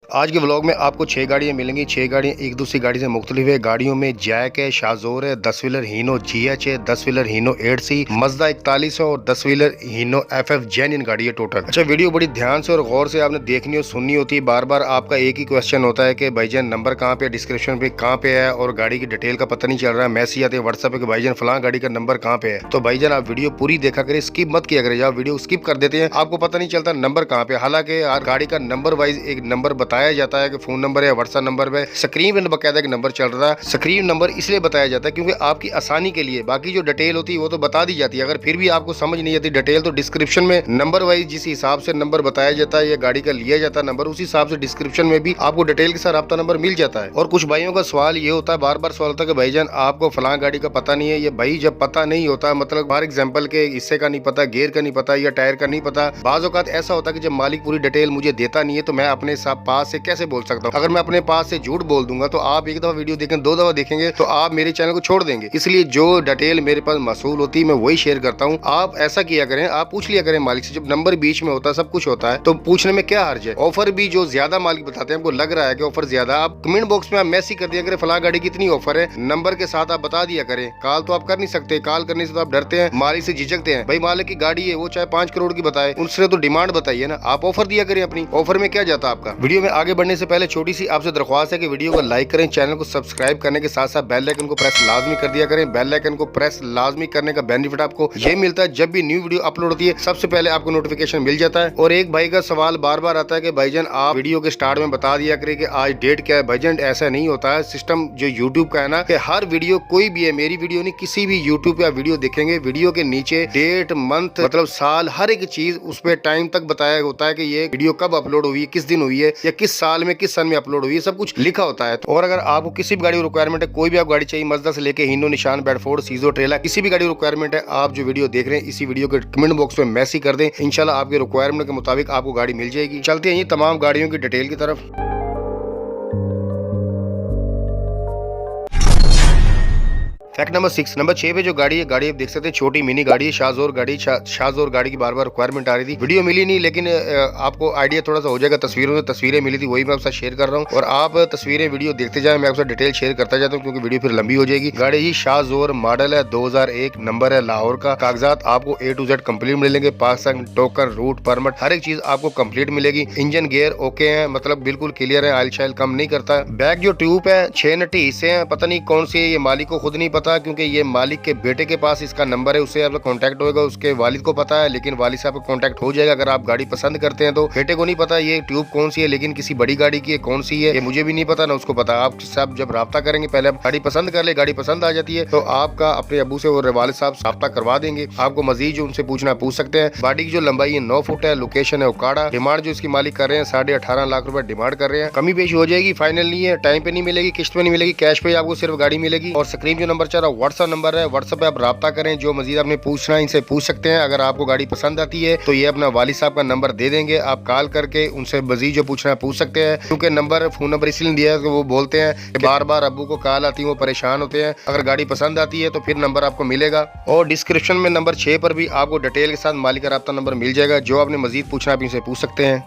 आज के व्लॉग में आपको 6 गाड़ियाँ मिलेंगी। 6 गाड़ियाँ एक दूसरी गाड़ी से मुख्तलिफ है। गाड़ियों में जैक है, शाजोर है, 10 व्हीलर हीनो GH है, 10 व्हीलर हीनो 8C, मजदा 41 है और 10 व्हीलर हीनो FF जेन्युइन गाड़ी है टोटल। अच्छा, वीडियो बड़ी ध्यान से और गौर से आपने देखनी और सुननी होती है। बार बार आपका एक ही क्वेश्चन होता है कि भाईजान नंबर कहाँ पे, डिस्क्रिप्शन पे कहाँ पे है और गाड़ी की डिटेल का पता नहीं चल रहा है। मैसेज आते हैं व्हाट्सएप पे कि भाईजान फलां गाड़ी का नंबर कहाँ पे है। तो भाईजान आप वीडियो पूरी देखा करें, स्किप मत किया करें। आप वीडियो स्किप कर देते हैं, आपको पता नहीं चलता नंबर कहाँ पे। हालांकि गाड़ी का नंबर वाइज एक नंबर बताया जाता है कि फोन नंबर है, व्हाट्सएप नंबर पे स्क्रीन पे बकायदा एक नंबर चल रहा है। स्क्रीन नंबर इसलिए बताया जाता है क्योंकि आपकी आसानी के लिए। बाकी जो डिटेल होती है वो तो बता दी जाती है। अगर फिर भी आपको समझ नहीं आती डिटेल तो डिस्क्रिप्शन में नंबर वाइज जिस हिसाब से नंबर बताया जाता है या गाड़ी का लिया जाता है नंबर, उस हिसाब से डिस्क्रिप्शन में भी आपको डिटेल के साथ राब्ता नंबर मिल जाता है। और कुछ भाइयों का सवाल ये होता है, बार बार सवाल होता है कि भाईजान आपको फलां गाड़ी का पता नहीं है। ये भाई जब पता नहीं होता, मतलब फॉर एग्जाम्पल के हिस्से का नहीं पता, गेयर का नहीं पता या टायर का नहीं पता, बाज़ औक़ात ऐसा होता है कि जब मालिक पूरी डिटेल मुझे देता नहीं है तो मैं अपने पास से कैसे बोल सकता हूँ। अगर मैं अपने पास से झूठ बोल दूंगा तो आप एक दफा वीडियो देखें, 2 दफा देखेंगे तो आप मेरे चैनल को छोड़ देंगे। इसलिए जो डिटेल मेरे पास मसूल होती है मैं वही शेयर करता हूँ। आप ऐसा किया करें, आप पूछ लिया करें मालिक से। जब नंबर बीच में होता है, सब कुछ होता है, तो पूछने में क्या हर्ज है। ऑफर भी जो ज्यादा मालिक बताते हैं, आपको लग रहा है कि ऑफर ज्यादा, आप कमेंट बॉक्स में आप मैसेज कर दिया करें फलां गाड़ी कितनी ऑफर है, नंबर के साथ आप बता दिया करें। कॉल तो आप कर नहीं सकते, कॉल करने से तो आप डरते हैं, मालिक से झिझकते हैं। भाई मालिक की गाड़ी है, वो चाहे 5 करोड़ की बताए, उससे तो डिमांड बताइए ना। आप ऑफर दिया करें अपनी, ऑफर में क्या जाता आपका। वीडियो में आगे बढ़ने से पहले छोटी सी आपसे दरख्वास्त है कि वीडियो को लाइक करें, चैनल को सब्सक्राइब करने के साथ साथ बेल आइकन को प्रेस लाजमी कर दिया करें। बेल आइकन को प्रेस लाजमी करने का बेनिफिट आपको ये मिलता है, जब भी न्यू वीडियो अपलोड होती है सबसे पहले आपको नोटिफिकेशन मिल जाता है। और एक भाई का सवाल बार बार आता है कि भाईजान आप वीडियो के स्टार्ट में बता दिया करें कि आज डेट क्या है। भाईजान ऐसा नहीं होता है, सिस्टम जो यूट्यूब का है ना, कि हर वीडियो कोई भी है, मेरी वीडियो नहीं, किसी भी यूट्यूब पे आप वीडियो देखेंगे, वीडियो के नीचे डेट, मंथ, मतलब साल, हर एक चीज उस पर टाइम तक बताया होता है कि ये वीडियो कब अपलोड हुई है, किस दिन हुई है या किस साल में, किस सन में अपलोड हुई है, सब कुछ लिखा होता है। और अगर आपको किसी भी गाड़ी की रिक्वायरमेंट है, कोई भी आप गाड़ी चाहिए, मजदा से लेके हीनो, निशान, बेडफोर्ड, सीजो, ट्रेला, किसी भी गाड़ी की रिक्वायरमेंट है, आप जो वीडियो देख रहे हैं इसी वीडियो के कमेंट बॉक्स में मैसेज कर दें। इंशाल्लाह आपके रिक्वायरमेंट के मुताबिक आपको गाड़ी मिल जाएगी। चलते हैं ये तमाम गाड़ियों की डिटेल की तरफ। फैक्ट नंबर 6, नंबर 6 पे जो गाड़ी है, गाड़ी आप देख सकते हैं छोटी मिनी गाड़ी है, शाजोर गाड़ी। शाजोर गाड़ी की बार बार रिक्वायरमेंट आ रही थी, वीडियो मिली नहीं, लेकिन आपको आइडिया थोड़ा सा हो जाएगा। तस्वीरों से तस्वीरें मिली थी, वही मैं आपके साथ शेयर कर रहा हूँ और आप तस्वीरें वीडियो देखते जाए, मैं आपसे डिटेल शेयर करता जाता हूँ क्योंकि वीडियो फिर लंबी हो जाएगी। गाड़ी ही शाजोर, मॉडल है 2001, नंबर है लाहौर का। कागजात आपको A to Z कंप्लीट मिलेंगे, पाकिस्तान टोकन, रूट परमिट, हर एक चीज आपको कंप्लीट मिलेगी। इंजन गियर ओके है, मतलब बिल्कुल क्लियर है, ऑयल शाइल कम नहीं करता। बैक जो ट्यूब है 6 नटी हिस्से हैं, पता नहीं कौन सी है, ये मालिक को खुद नहीं पता क्योंकि ये मालिक के बेटे के पास इसका नंबर है, उससे आपका कांटेक्ट होगा, उसके वालिद को पता है, लेकिन वालिद से आपका कांटेक्ट हो जाएगा अगर आप गाड़ी पसंद करते हैं तो। बेटे को नहीं पता ये ट्यूब कौन सी है, लेकिन किसी बड़ी गाड़ी की है, कौन सी है ये मुझे भी नहीं पता ना उसको पता। आप सब जब राब्ता करेंगे, पहले आप गाड़ी पसंद कर ले, गाड़ी पसंद आ जाती है तो आपका अपने अबू से और वालिद साहब राब्ता करवा देंगे। आपको मजीद जो उनसे पूछना पूछ सकते हैं। गाड़ी की जो लंबाई है 9 फुट है, लोकेशन है उकाड़ा। डिमांड जो इसकी मालिक कर रहे हैं 18.5 लाख रुपए डिमांड कर रहे हैं। कमी पेशी हो जाएगी, फाइनल नहीं है, टाइम पे नहीं मिलेगी, किस्त पे नहीं मिलेगी, कैश पे आपको सिर्फ गाड़ी मिलेगी। और स्क्रीन जो नंबर चल रहा है व्हाट्सएप नंबर है, व्हाट्सएप पे आप राब्ता करें। जो मजीद आपने पूछना है इनसे पूछ सकते हैं। अगर आपको गाड़ी पसंद आती है तो ये अपना वालिद साहब का नंबर दे देंगे, आप कॉल करके उनसे मजीद जो पूछना है पूछ सकते हैं। क्योंकि नंबर, फोन नंबर इसलिए दिया है कि वो बोलते हैं कि बार बार अब्बू को कॉल आती है, वो परेशान होते हैं। अगर गाड़ी पसंद आती है तो फिर नंबर आपको मिलेगा। और डिस्क्रिप्शन में नंबर 6 पर भी आपको डिटेल के साथ मालिक का राब्ता नंबर मिल जाएगा। जो आपने मजीद पूछना आप इनसे पूछ सकते हैं।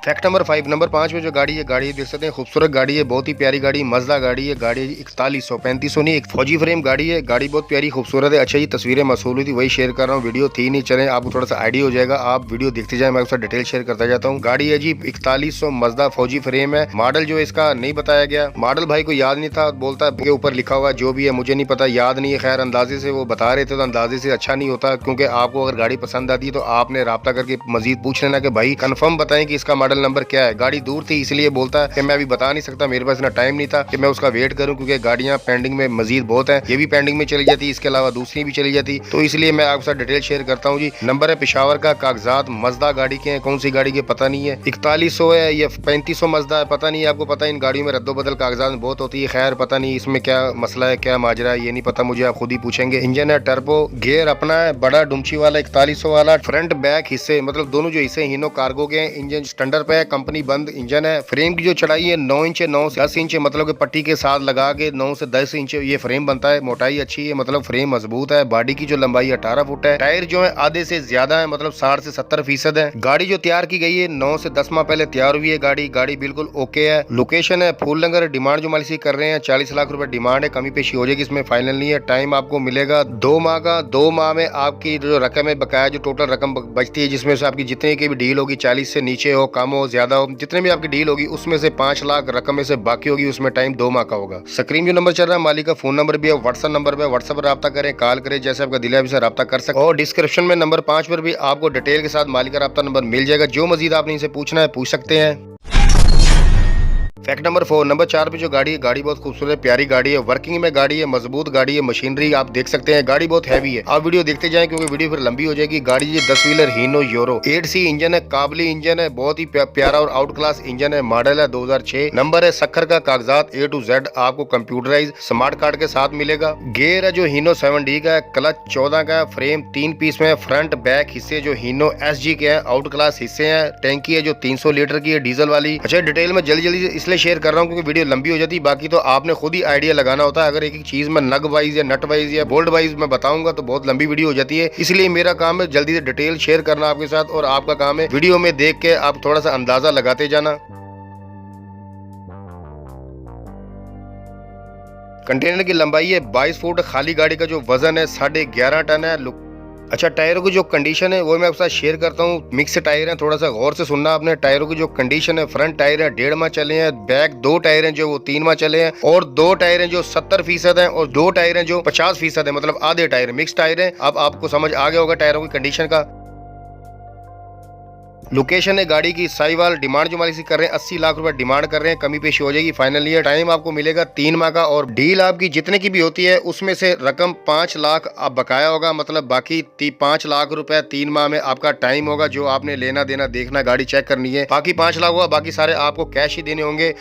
फैक्ट नंबर 5, नंबर 5 में जो गाड़ी है, गाड़ी देख सकते हैं, खूबसूरत गाड़ी है, बहुत ही प्यारी गाड़ी, मजदा गाड़ी है। गाड़ी 4100, 3500 नहीं, एक फौजी फ्रेम गाड़ी है। गाड़ी बहुत प्यारी खूबसूरत है। अच्छा, ये तस्वीरें मसूल हुई थी वही शेयर कर रहा हूँ, वीडियो थी नहीं, चले आपको थोड़ा सा आइडिया हो जाएगा। आप वीडियो देखते जाए, मैं उसका डिटेल शेयर करता जाता हूँ। गाड़ी है जी 4100, मजदा फौजी फ्रेम है। मॉडल जो इसका नहीं बताया गया, मॉडल भाई को याद नहीं था, बोलता है के ऊपर लिखा हुआ, जो भी है मुझे नहीं पता, याद नहीं है। खैर अंदाजे से वो बता रहे थे तो अंदाजे से अच्छा नहीं होता, क्योंकि आपको अगर गाड़ी पसंद आती है तो आपने राब्ता करके मजीद पूछ लेना कि भाई कंफर्म बताएं कि इसका मॉडल नंबर क्या है। गाड़ी दूर थी इसलिए बोलता है कि मैं अभी बता नहीं सकता, मेरे पास इतना टाइम नहीं था कि मैं उसका वेट करूं, क्योंकि गाड़ियां पेंडिंग में मजीद बहुत है, ये भी पेंडिंग में चली जाती, इसके अलावा दूसरी भी चली जाती, तो इसलिए मैं आपके साथ डिटेल शेयर करता हूं जी। नंबर है पेशावर का, कागजात मजदा गाड़ी के हैं, कौन सी गाड़ी के पता नहीं है, 4100 है या 3500 मजदा है, पता नहीं, आपको पता है इन गाड़ियों में रद्दोबदल कागजात में बहुत होती है। खैर पता नहीं इसमें क्या मसला है, क्या माजरा है, ये नहीं पता मुझे, आप खुद ही पूछेंगे। इंजन है टर्बो, गियर अपना है, बड़ा डुमची वाला 4100 वाला। फ्रंट बैक हिस्से मतलब दोनों जो हिस्से हीनो कार्गो के हैं, इंजन स्टैंडर्ड बॉर्डर पे है, कंपनी बंद इंजन है। फ्रेम की जो चढ़ाई है 9 इंच है, 9 से 10 इंच है, मतलब कि पट्टी के साथ लगा के 9 से 10 इंच ये फ्रेम बनता है। मोटाई अच्छी है, मतलब फ्रेम मजबूत है। बॉडी की जो लंबाई 18 फुट है। टायर जो है आधे से ज्यादा है, मतलब 60 से 70% है। गाड़ी जो तैयार की गई है 9 से 10 माह पहले तैयार हुई है गाड़ी बिल्कुल ओके है। लोकेशन है फूलनगर। डिमांड जो मालिक कर रहे हैं 40 लाख रुपए डिमांड है, कमी पेशी हो जाएगी, इसमें फाइनल नहीं है। टाइम आपको मिलेगा 2 माह का। 2 माह में आपकी जो रकम है बकाया जो टोटल रकम बचती है, जिसमें से आपकी जितने की भी डील होगी 40 से नीचे हो, कम हो, ज्यादा हो, जितने भी आपकी डील होगी उसमें से 5 लाख रकम में से बाकी होगी, उसमें टाइम 2 माह का होगा। स्क्रीन जो नंबर चल रहा है मालिक का फोन नंबर भी है, व्हाट्सएप नंबर पे, व्हाट्सएप पर रब्ता करें, कॉल करें, जैसे आपका दिल है अभी से रब्ता कर सकते। और डिस्क्रिप्शन में नंबर 5 पर भी आपको डिटेल के साथ मालिक का रब्ता नंबर मिल जाएगा। जो मजीद आपने इनसे पूछना है पूछ सकते हैं। फैक्ट नंबर 4, नंबर 4 पे जो गाड़ी है, गाड़ी बहुत खूबसूरत है, प्यारी गाड़ी है, वर्किंग में गाड़ी है, मजबूत गाड़ी है, मशीनरी आप देख सकते हैं, गाड़ी बहुत हैवी है। आप वीडियो देखते जाएं क्योंकि वीडियो फिर लंबी हो जाएगी। गाड़ी ये 10 व्हीलर हीनो यूरो 8C इंजन है, काबली इंजन है, बहुत ही प्यारा और आउट क्लास इंजन है। मॉडल है 2006। नंबर है सक्खर का। कागजात A to Z आपको कंप्यूटराइज स्मार्ट कार्ड के साथ मिलेगा। गेयर है जो हीनो 7D का है, क्लच 14 का है, फ्रेम 3 पीस में, फ्रंट बैक हिस्से जो हीनो SG के हैं, आउट क्लास हिस्से हैं। टैंकी है जो 300 लीटर की है, डीजल वाली। अच्छा, डिटेल में जल्दी इसलिए शेयर कर रहा हूँ क्योंकि वीडियो लंबी हो जाती है, बाकी तो आपने खुद ही आइडिया लगाना होता है। अगर एक चीज में नग वाइज या नट वाइज या बोल्ट वाइज में बताऊंगा तो बहुत लंबी वीडियो हो जाती है, इसलिए मेरा काम है जल्दी से डिटेल शेयर करना आपके साथ, और आपका काम है वीडियो में देख के आप थोड़ा सा अंदाजा लगाते जाना। कंटेनर की लंबाई है 22 फुट। खाली गाड़ी का जो वजन है 11.5 टन है। अच्छा, टायरों की जो कंडीशन है वो मैं आपके साथ शेयर करता हूँ। मिक्स टायर हैं, थोड़ा सा गौर से सुनना आपने। टायरों की जो कंडीशन है, फ्रंट टायर है 1.5 माह चले हैं, बैक 2 टायर हैं जो वो 3 माह चले हैं, और 2 टायर हैं जो 70% हैं, और 2 टायर हैं जो 50% है, मतलब आधे टायर मिक्स टायर है। अब आपको समझ आ गया होगा टायरों की कंडीशन का। लोकेशन है गाड़ी की साहिवाल। डिमांड जो मालिक कर रहे हैं 80 लाख रुपए डिमांड कर रहे हैं, कमी पेशी हो जाएगी, फाइनल ये। टाइम आपको मिलेगा 3 माह का, और डील आपकी जितने की भी होती है उसमें से रकम 5 लाख आप बकाया होगा, मतलब बाकी 5 लाख रुपए 3 माह में आपका टाइम होगा, जो आपने लेना देना देखना, गाड़ी चेक करनी है। बाकी 5 लाख होगा, बाकी सारे आपको कैश ही देने होंगे।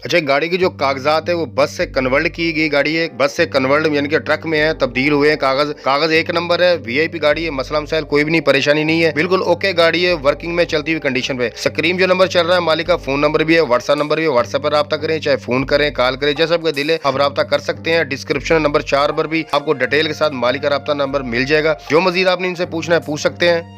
अच्छा, गाड़ी के जो कागजात है वो बस से कन्वर्ट की गई गाड़ी है, बस से कन्वर्ट यानी कि ट्रक में है, तब्दील हुए हैं। कागज 1 नंबर है, VIP गाड़ी है, मसला मसाइल कोई भी नहीं, परेशानी नहीं है, बिल्कुल ओके गाड़ी है, वर्किंग में चलती हुई कंडीशन पे। स्क्रीन जो नंबर चल रहा है मालिक का फोन नंबर भी है, व्हाट्सएप नंबर भी है, व्हाट्सएप पर रब्ता करें, चाहे फोन करें, कॉल करें, जैसा आपका दिल है आप रब्ता कर सकते हैं। डिस्क्रिप्शन नंबर 4 पर भी आपको डिटेल के साथ मालिक का रब्ता नंबर मिल जाएगा। जो मजीद आपने इनसे पूछना है पूछ सकते हैं।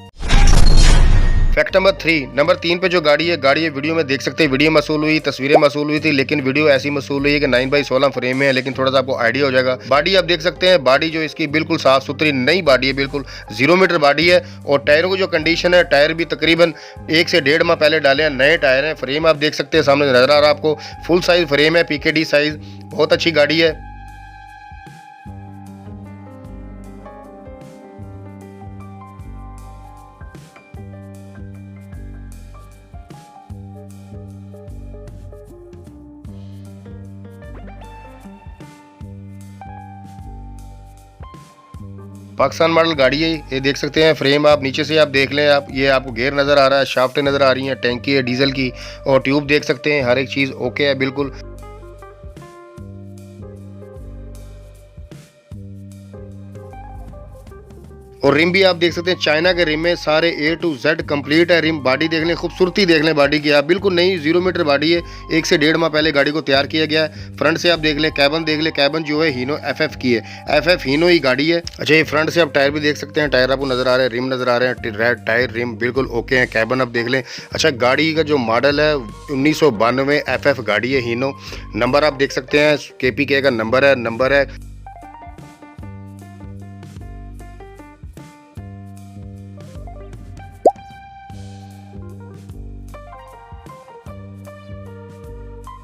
फैक्ट नंबर 3, नंबर 3 पे जो गाड़ी है वीडियो में देख सकते हैं, वीडियो मसूल हुई, तस्वीरें मसूल हुई थी, लेकिन वीडियो ऐसी मसूल हुई है कि 9x16 फ्रेम में है, लेकिन थोड़ा सा आपको आइडिया हो जाएगा। बॉडी आप देख सकते हैं, बॉडी जो इसकी बिल्कुल साफ सुथरी नई बॉडी है, बिल्कुल 0 मीटर बॉडी है। और टायरों की जो कंडीशन है, टायर भी तकरीबन 1 से 1.5 माह पहले डाले हैं, नए टायर हैं। फ्रेम आप देख सकते हैं, सामने नजर आ रहा है आपको, फुल साइज फ्रेम है, PKD साइज, बहुत अच्छी गाड़ी है। पाकिस्तान मॉडल गाड़ी है, ये देख सकते हैं। फ्रेम आप नीचे से आप देख लें, आप ये आपको गेयर नज़र आ रहा है, शाफ्टें नज़र आ रही हैं, टैंकी है डीजल की, और ट्यूब देख सकते हैं, हर एक चीज़ ओके है बिल्कुल। और रिम भी आप देख सकते हैं, चाइना के रिम में सारे A to Z कंप्लीट है। रिम बॉडी देख लें, खूबसूरती देख लें बॉडी की आप, बिल्कुल नई 0 मीटर बॉडी है, 1 से 1.5 माह पहले गाड़ी को तैयार किया गया है। फ्रंट से आप देख लें, कैबन देख लें, कैबन जो है हीनो FF की है, FF हीनो ही गाड़ी है। अच्छा, ये फ्रंट से आप टायर भी देख सकते हैं, टायर आपको नजर आ रहे हैं, रिम नजर आ रहे हैं, रेड टायर रिम बिल्कुल ओके हैं, कैबन आप देख लें। अच्छा, गाड़ी का जो मॉडल है 1992 FF गाड़ी है हीनो। नंबर आप देख सकते हैं, KPK का नंबर है।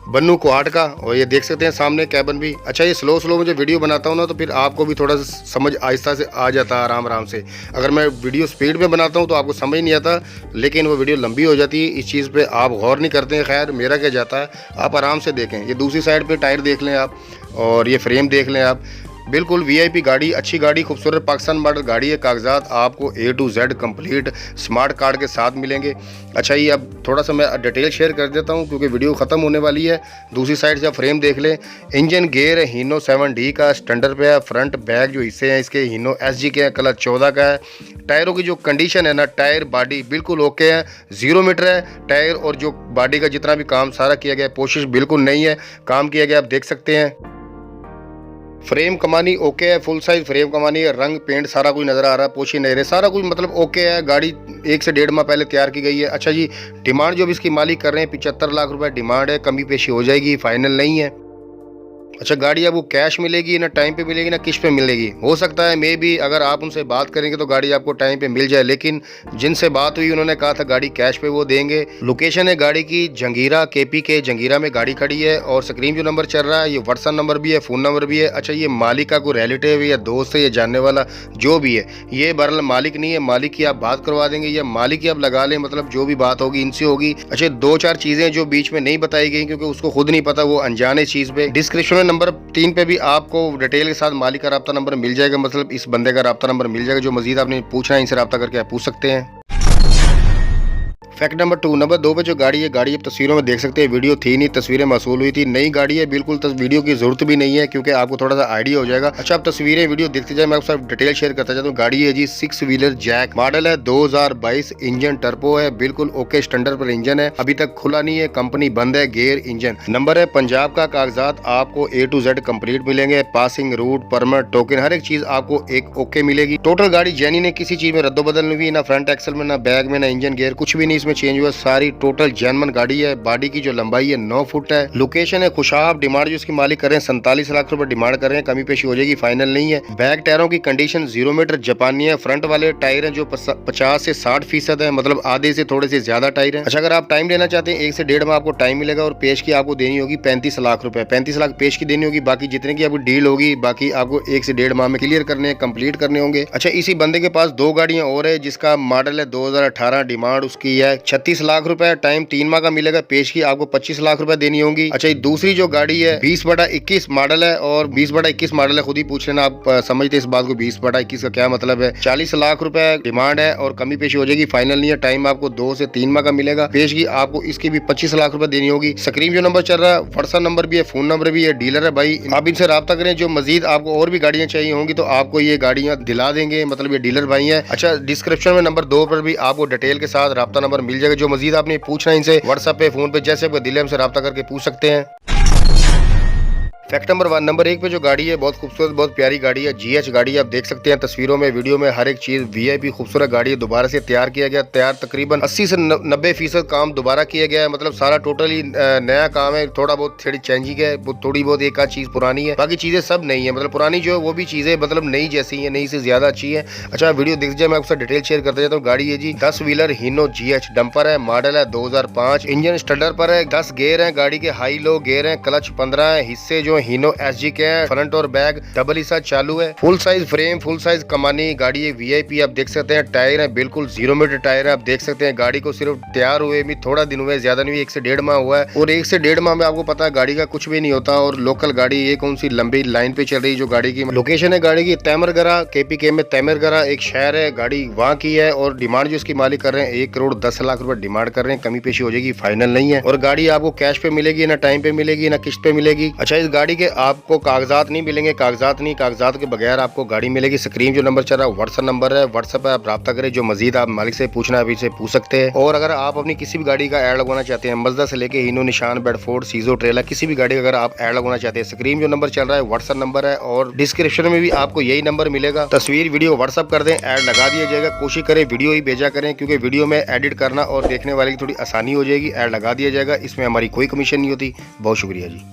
बन्नू कोहाट का, और ये देख सकते हैं सामने कैबन भी। अच्छा, ये स्लो में जो वीडियो बनाता हूँ ना, तो फिर आपको भी थोड़ा सा समझ आहिस्ता से आ जाता है, आराम से। अगर मैं वीडियो स्पीड में बनाता हूँ तो आपको समझ नहीं आता, लेकिन वो वीडियो लंबी हो जाती है, इस चीज़ पे आप गौर नहीं करते हैं। खैर, मेरा क्या जाता है, आप आराम से देखें। ये दूसरी साइड पे टायर देख लें आप, और ये फ्रेम देख लें आप, बिल्कुल वीआईपी गाड़ी, अच्छी गाड़ी, खूबसूरत पाकिस्तान मॉडल गाड़ी है। कागजात आपको A to Z complete smart card के साथ मिलेंगे। अच्छा, ये अब थोड़ा सा मैं डिटेल शेयर कर देता हूँ क्योंकि वीडियो ख़त्म होने वाली है। दूसरी साइड से आप फ्रेम देख लें। इंजन गेयर हीनो 7D का स्टैंडर्ड पे है। फ्रंट बैक जो हिस्से हैं इसके हीनो SG के हैं, कलर 14 का है। टायरों की जो कंडीशन है ना, टायर बॉडी बिल्कुल ओके है, 0 मीटर है टायर, और जो बॉडी का जितना भी काम सारा किया गया है, पोशिश बिल्कुल नहीं है, काम किया गया, आप देख सकते हैं। फ्रेम कमानी ओके है, फुल साइज फ्रेम कमानी है, रंग पेंट सारा कुछ नज़र आ रहा है, पोशी नहीं रहे, सारा कुछ मतलब ओके है। गाड़ी 1 से 1.5 माह पहले तैयार की गई है। अच्छा जी, डिमांड जो भी इसकी मालिक कर रहे हैं 75 लाख रुपए डिमांड है, कमी पेशी हो जाएगी, फाइनल नहीं है। अच्छा, गाड़ी आपको कैश मिलेगी ना, टाइम पे मिलेगी ना, किस्त पे मिलेगी। हो सकता है मे बी अगर आप उनसे बात करेंगे तो गाड़ी आपको टाइम पे मिल जाए, लेकिन जिनसे बात हुई उन्होंने कहा था गाड़ी कैश पे वो देंगे। लोकेशन है गाड़ी की जंगीरा, KP के जंगीरा में गाड़ी खड़ी है, और स्क्रीन जो नंबर चल रहा है ये व्हाट्सएप नंबर भी है, फ़ोन नंबर भी है। अच्छा, ये मालिक का कोई रिलेटिव या दोस्त है या जानने वाला जो भी है, ये बहरहाल मालिक नहीं है, मालिक की आप बात करवा देंगे या मालिक की आप लगा लें, मतलब जो भी बात होगी इनसे होगी। अच्छा, 2-4 चीज़ें जो बीच में नहीं बताई गई क्योंकि उसको खुद नहीं पता, वो अनजाने चीज़ पे। डिस्क्रिप्शन में नंबर 3 पे भी आपको डिटेल के साथ मालिक का राब्ता नंबर मिल जाएगा, मतलब इस बंदे का राब्ता नंबर मिल जाएगा। जो मजीद आपने पूछना है इनसे राब्ता करके आप पूछ सकते हैं। फैक्ट नंबर 2, नंबर 2 पे जो गाड़ी है, गाड़ी आप तस्वीरों में देख सकते हैं, वीडियो थी नहीं, तस्वीरें मौसूल हुई थी, नई गाड़ी है, बिल्कुल वीडियो की जरूरत भी नहीं है क्योंकि आपको थोड़ा सा आइडिया हो जाएगा। अच्छा, आप तस्वीरें वीडियो देखते जाए, मैं आपके साथ डिटेल शेयर करता जाता हूँ। गाड़ी है जी 6 व्हीलर जैक मॉडल है, 2022, इंजन टर्बो है, बिल्कुल ओके स्टैंडर्ड पर इंजन है, अभी तक खुला नहीं है, कंपनी बंद है, गेयर इंजन नंबर है पंजाब का। कागजात आपको A to Z कंप्लीट मिलेंगे, पासिंग, रूट, परमिट, टोकन, हर एक चीज आपको एक ओके मिलेगी। टोटल गाड़ी जेन्युइन है, किसी चीज में रद्दोबदल नहीं हुई, ना फ्रंट एक्सल में, ना बैग में, ना इंजन गेयर, कुछ भी नहीं इसमें चेंज हुआ, सारी टोटल जेन्युइन गाड़ी है। बॉडी की जो लंबाई है 9 फुट है। लोकेशन है खुशाब। डिमांड जो इसकी मालिक कर रहे हैं 47 लाख रुपए डिमांड कर रहे हैं, कमी पेशी हो जाएगी, फाइनल नहीं है। बैक टायरों की कंडीशन 0 मीटर जापानी है। फ्रंट वाले टायर हैं जो 50 से 60% है, मतलब आधे से थोड़े से ज्यादा टायर है। अच्छा, अगर आप टाइम लेना चाहते हैं 1 से 1.5 माह आपको टाइम मिलेगा, और पेश की आपको देनी होगी 35 लाख रुपए, 35 लाख पेश की देनी होगी, बाकी जितने की आपकी डील होगी बाकी आपको 1 से 1.5 माह में क्लियर करने, कंप्लीट करने होंगे। अच्छा, इसी बंदे के पास 2 गाड़ियां और है जिसका मॉडल है 2018, डिमांड उसकी है 36 लाख रुपए, टाइम 3 माह का मिलेगा, पेश की आपको 25 लाख रुपए देनी होगी। अच्छा, दूसरी जो गाड़ी है 20/21 मॉडल है, और 20/21 मॉडल है, खुद ही पूछ लेना आप समझते इस बात को 20/21 का क्या मतलब है। 40 लाख रुपए डिमांड है और कमी पेशी हो जाएगी, फाइनल नहीं है। टाइम आपको 2 से 3 माह का मिलेगा, पेश की आपको इसकी भी 25 लाख रुपए देनी होगी। स्क्रीन जो नंबर चल रहा है व्हाट्सएप नंबर भी है, फोन नंबर भी है, डीलर है भाई, आप इनसे राब्ता करें। जो मजीद आपको और भी गाड़ियां चाहिए होंगी तो आपको ये गाड़ियां दिला देंगे, मतलब ये डीलर भाई हैं। अच्छा, डिस्क्रिप्शन में नंबर 2 पर भी आपको डिटेल के साथ राब्ता नंबर मिल जाएगा। जो मजीद आपने पूछना है इनसे व्हाट्सएप पे, फोन पे, जैसे आपका दिल है हमसे राब्ता करके पूछ सकते हैं। फैक्ट नंबर 1, नंबर 1 पे जो गाड़ी है बहुत खूबसूरत, बहुत प्यारी गाड़ी है, GH गाड़ी है, आप देख सकते हैं तस्वीरों में, वीडियो में, हर एक चीज़ VIP खूबसूरत गाड़ी है। दोबारा से तैयार किया गया, तैयार तकरीबन 80 से 90% काम दोबारा किया गया है, मतलब सारा टोटली नया काम है। थोड़ा बहुत थोड़ी चेंजिंग है, थोड़ी बहुत एक आध चीज़ पुरानी है, बाकी चीज़ें सब नई है, मतलब पुरानी जो है वो भी चीज़ें मतलब नई जैसी है, नई से ज़्यादा अच्छी है। अच्छा, वीडियो देख जाए, मैं आपसे डिटेल शेयर करते जाता हूँ। गाड़ी है जी 10 व्हीलर हीनो GH, डंपर है, मॉडल है 2005, इंजन स्टैंडर्ड पर है, 10 गेयर है, गाड़ी के हाई लो गेयर है, क्लच 15 है, हिस्से जो हीनो SG के हैं, फ्रंट और बैक डबल हिस्सा चालू है, full size frame, full size कमानी, गाड़ी है VIP, आप देख सकते हैं। टायर है बिल्कुल 0 मीटर टायर है, आप देख सकते हैं। गाड़ी को सिर्फ तैयार हुए भी थोड़ा दिन हुए, ज्यादा नहीं हुए, 1 से 1.5 माह हुआ है, और 1 से 1.5 माह में आपको पता है गाड़ी का कुछ भी नहीं होता। और लोकल गाड़ी ये कौन सी लंबी लाइन पे चल रही जो गाड़ी की लोकेशन है, गाड़ी की तैमरगरा, KPK में तैमरगरा एक शहर है, गाड़ी वहाँ की है, और डिमांड जो इसकी मालिक कर रहे हैं 1 करोड़ 10 लाख रुपए डिमांड कर रहे हैं, कमी पेशी हो जाएगी, फाइनल नहीं है। और गाड़ी आपको कैश पे मिलेगी, ना टाइम पे मिलेगी, ना किस्त पे मिलेगी। अच्छा, इस गाड़ी के आपको कागजात नहीं मिलेंगे, कागजात के बगैर आपको गाड़ी मिलेगी। स्क्रीन जो नंबर चल रहा है व्हाट्सएप नंबर है, व्हाट्सएप पे आप राब्ता करें। जो मजीद आप मालिक से पूछना है अभी से पूछ सकते हैं। और अगर आप अपनी किसी भी गाड़ी का ऐड लगवाना चाहते हैं, मजदा से लेके हीनो, निशान, बेडफोर्ड, सीजो, ट्रेला, किसी भी गाड़ी का अगर आप ऐड लगवाना चाहते हैं, स्क्रीन जो नंबर चल रहा है व्हाट्सएप नंबर है, और डिस्क्रिप्शन में भी आपको यही नंबर मिलेगा। तस्वीर वीडियो व्हाट्सएप कर दें, ऐड लगा दिया जाएगा। कोशिश करें वीडियो ही भेजा करें क्योंकि वीडियो में एडिट करना और देखने वाले की थोड़ी आसानी हो जाएगी, ऐड लगा दिया जाएगा, इसमें हमारी कोई कमीशन नहीं होती। बहुत शुक्रिया जी।